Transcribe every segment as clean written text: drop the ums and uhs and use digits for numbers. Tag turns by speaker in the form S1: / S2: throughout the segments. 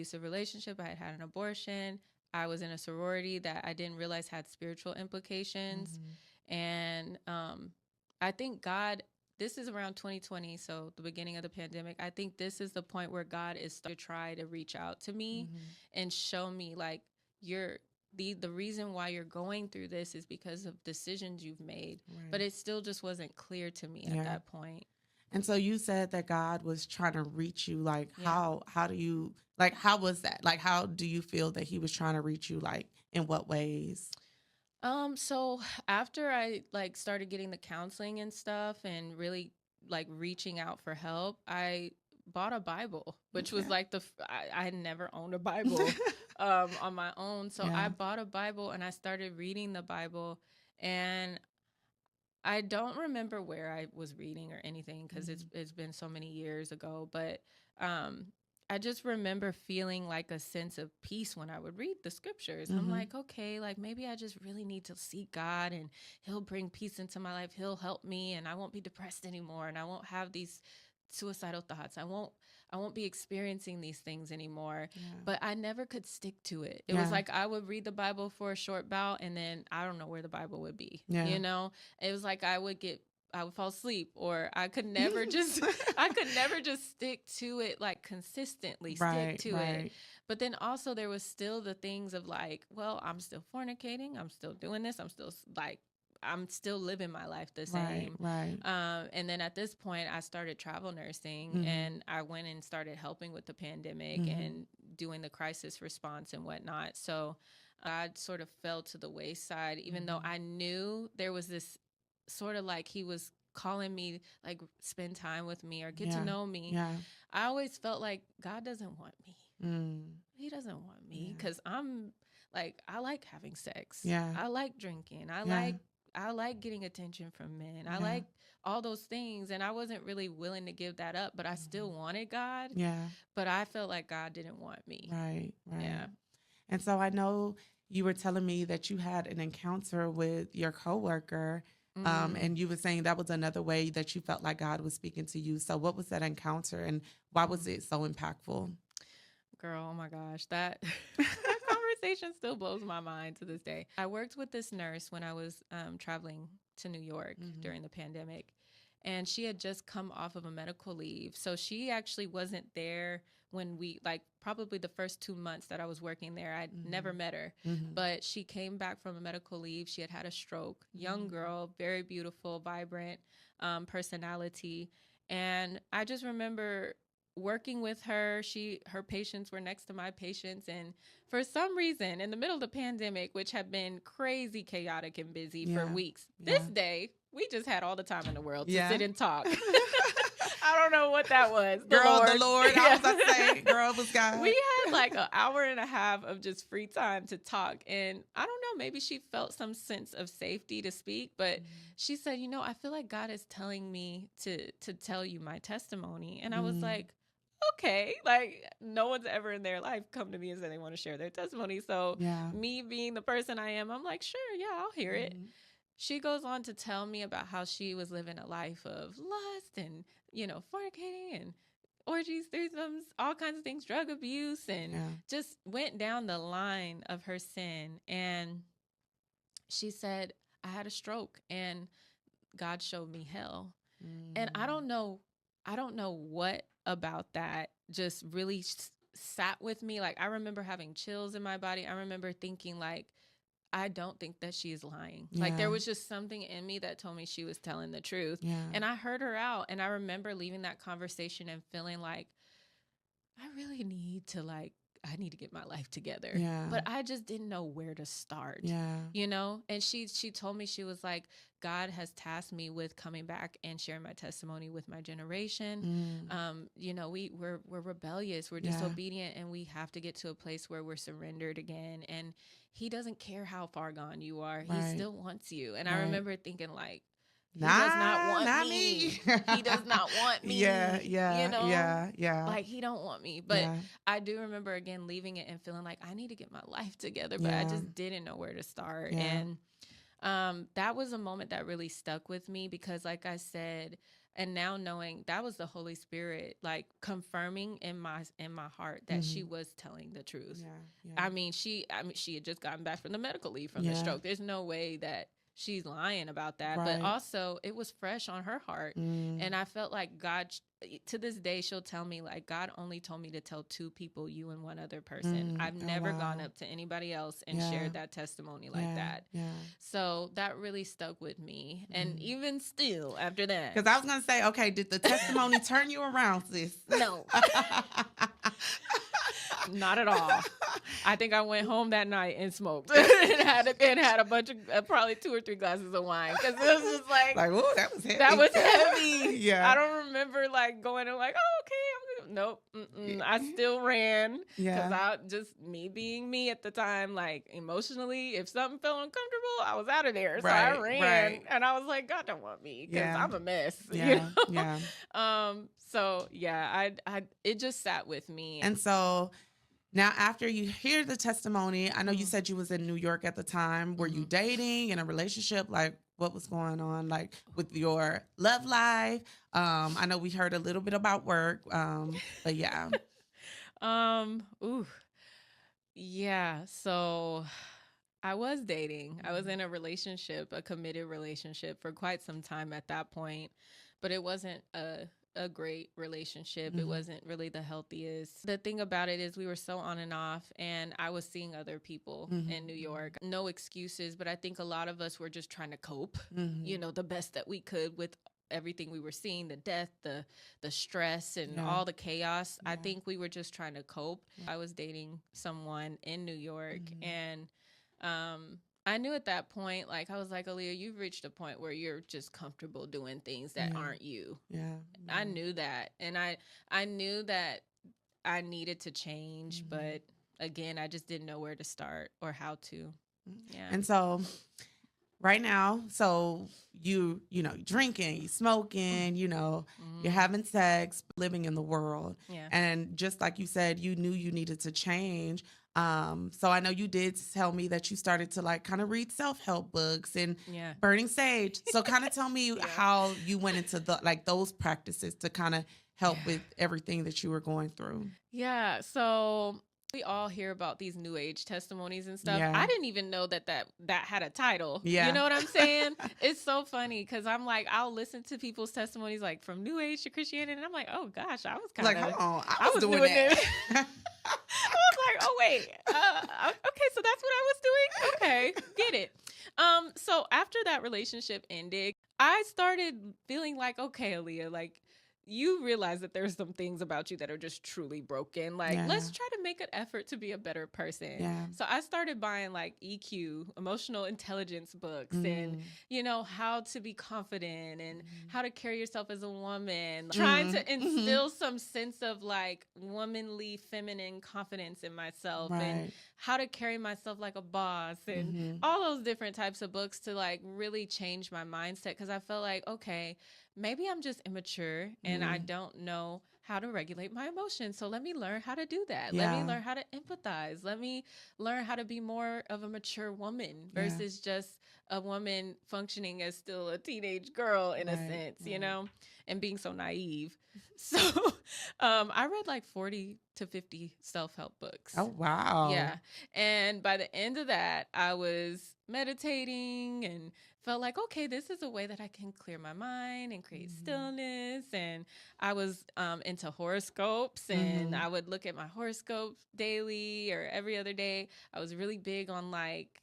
S1: abusive relationship. I had had an abortion. I was in a sorority that I didn't realize had spiritual implications. And I think God, this is around 2020, so the beginning of the pandemic. I think this is the point where God is starting to try to reach out to me and show me, like, the reason why you're going through this is because of decisions you've made. Right. But it still just wasn't clear to me at that point.
S2: And so you said that God was trying to reach you. Like, how do you, like, how was that? Like, how do you feel that he was trying to reach you? Like, in what ways?
S1: So after I like started getting the counseling and stuff and really like reaching out for help, I bought a Bible, which was like I had never owned a Bible on my own. So I bought a Bible and I started reading the Bible, and I don't remember where I was reading or anything because it's been so many years ago, but I just remember feeling like a sense of peace when I would read the scriptures. I'm like, okay, like maybe I just really need to seek God and he'll bring peace into my life. He'll help me and I won't be depressed anymore and I won't have these suicidal thoughts. I won't be experiencing these things anymore. But I never could stick to it. It was like I would read the Bible for a short bout and then I don't know where the Bible would be. You know? It was like I would fall asleep, or I could never just stick to it, like consistently stick to it. But then also there was still the things of like, well, I'm still fornicating. I'm still doing this. I'm still living my life the same. And then at this point I started travel nursing and I went and started helping with the pandemic and doing the crisis response and whatnot. So I sort of fell to the wayside, even though I knew there was this sort of like he was calling me, like, spend time with me or get to know me. I always felt like God doesn't want me. He doesn't want me because I'm like, I like having sex. I like drinking. I like getting attention from men. I like all those things. And I wasn't really willing to give that up, but I still wanted God. But I felt like God didn't want me. Yeah.
S2: And so I know you were telling me that you had an encounter with your coworker. And you were saying that was another way that you felt like God was speaking to you. So what was that encounter and why was it so impactful?
S1: Girl, oh my gosh, that conversation still blows my mind to this day. I worked with this nurse when I was traveling to New York during the pandemic, and she had just come off of a medical leave. So she actually wasn't there when probably the first 2 months that I was working there. I'd never met her, but she came back from a medical leave. She had had a stroke. Young girl, very beautiful, vibrant personality. And I just remember working with her. Her patients were next to my patients. And for some reason, in the middle of the pandemic, which had been crazy chaotic and busy for weeks, this day, we just had all the time in the world to sit and talk. I don't know what that was.
S2: The Lord. I was about to say, girl, it was God.
S1: We had like an hour and a half of just free time to talk. And I don't know, maybe she felt some sense of safety to speak. But she said, I feel like God is telling me to tell you my testimony. And I was like, okay, like no one's ever in their life come to me and say they want to share their testimony. So me being the person I am, I'm like, sure, yeah, I'll hear it. She goes on to tell me about how she was living a life of lust and, fornicating and orgies, threesomes, all kinds of things, drug abuse, and just went down the line of her sin. And she said, I had a stroke and God showed me hell. And I don't know what about that just really sat with me. Like, I remember having chills in my body. I remember thinking like, I don't think that she's lying. Like, there was just something in me that told me she was telling the truth. And I heard her out. And I remember leaving that conversation and feeling like, I really need to I need to get my life together. But I just didn't know where to start. And she told me, she was like, God has tasked me with coming back and sharing my testimony with my generation. We're rebellious, we're disobedient, and we have to get to a place where we're surrendered again. And he doesn't care how far gone you are. He still wants you. And I remember thinking like, he does not want me. He does not want me. Like, he don't want me. But I do remember again leaving it and feeling like I need to get my life together, but I just didn't know where to start. And that was a moment that really stuck with me because, like I said, And now knowing that was the Holy Spirit, like confirming in my heart that she was telling the truth. I mean, she had just gotten back from the medical leave from the stroke. There's no way that she's lying about that. But also it was fresh on her heart. And I felt like God, to this day, she'll tell me, like, God only told me to tell 2 people, you and one other person. I've never gone up to anybody else and shared that testimony like that. So that really stuck with me. And even still after that.
S2: Because I was going to say, okay, did the testimony turn you around, sis?
S1: No. Not at all. I think I went home that night and smoked and had a bunch of probably 2 or 3 glasses of wine, because it was just like
S2: oh, that was heavy.
S1: That was heavy.
S2: Yeah.
S1: I don't remember like going and like, oh, okay, I'm gonna, nope. I still ran because I just, me being me at the time, like emotionally, if something felt uncomfortable, I was out of there. So I ran and I was like, God don't want me because I'm a mess. You know? So yeah, I it just sat with me.
S2: And so now, after you hear the testimony, I know you said you was in New York at the time. Were you dating, in a relationship? Like, what was going on, like, with your love life? I know we heard a little bit about work, but yeah.
S1: Yeah, so I was dating. I was in a relationship, a committed relationship for quite some time at that point, but it wasn't a great relationship. It wasn't really the healthiest. The thing about it is we were so on and off, and I was seeing other people in New York. No excuses, but I think a lot of us were just trying to cope, you know, the best that we could with everything we were seeing, the death, the stress, and all the chaos. I think we were just trying to cope. I was dating someone in New York, and I knew at that point, like, I was like, Aaliyah, you've reached a point where you're just comfortable doing things that aren't you. I knew that. And I knew that I needed to change, but again, I just didn't know where to start or how to. Yeah.
S2: And so right now, so you know, drinking, you smoking, you know, you're having sex, living in the world. And just like you said, you knew you needed to change. So I know you did tell me that you started to like kind of read self-help books and burning sage. So kind of tell me how you went into those practices to kind of help with everything that you were going through.
S1: Yeah. So we all hear about these new age testimonies and stuff. I didn't even know that had a title. You know what I'm saying? It's so funny because I'm like, I'll listen to people's testimonies like from new age to Christianity, and I'm like, oh gosh, I was kind of
S2: like, hold on, I was doing that.
S1: I was like, oh wait, okay, so that's what I was doing. Okay, get it. So after that relationship ended, I started feeling like, okay, Aaliyah, like, you realize that there's some things about you that are just truly broken. Like, let's try to make an effort to be a better person. So I started buying like EQ, emotional intelligence books, and, you know, how to be confident and how to carry yourself as a woman, trying to instill some sense of like womanly, feminine confidence in myself and how to carry myself like a boss and all those different types of books to like really change my mindset. Cause I felt like, okay, maybe I'm just immature and I don't know how to regulate my emotions. So let me learn how to do that. Let me learn how to empathize. Let me learn how to be more of a mature woman versus just a woman functioning as still a teenage girl in a sense, you know, and being so naive. So I read like 40 to 50 self-help books.
S2: Oh, wow.
S1: Yeah. And by the end of that, I was meditating and felt like, okay, this is a way that I can clear my mind and create stillness. And I was into horoscopes, and I would look at my horoscope daily or every other day. I was really big on like,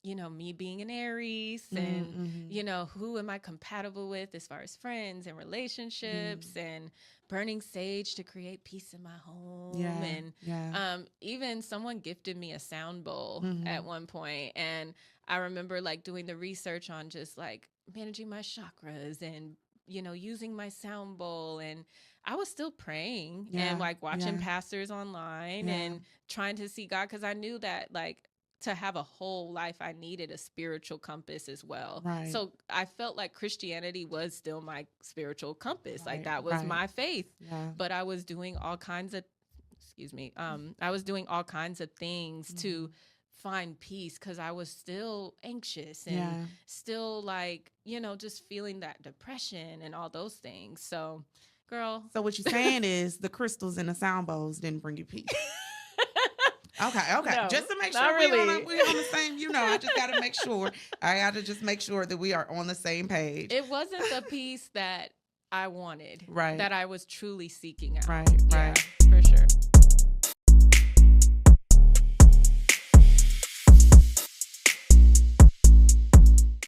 S1: you know, me being an Aries and, you know, who am I compatible with as far as friends and relationships, and burning sage to create peace in my home. And even someone gifted me a sound bowl at one point. And I remember like doing the research on just like managing my chakras and, you know, using my sound bowl. And I was still praying and like watching pastors online and trying to see God, because I knew that like to have a whole life, I needed a spiritual compass as well. So I felt like Christianity was still my spiritual compass. Like that was my faith, but I was doing all kinds of, I was doing all kinds of things to find peace because I was still anxious and still like, just feeling that depression and all those things. So, girl.
S2: So what you're saying is the crystals and the sound bowls didn't bring you peace. Okay.
S1: No,
S2: just to make sure we're on the same, I just got to make sure. I got to just make sure that we are on the same page.
S1: It wasn't the peace that I wanted.
S2: Right.
S1: That I was truly seeking out.
S2: Right.
S1: For sure.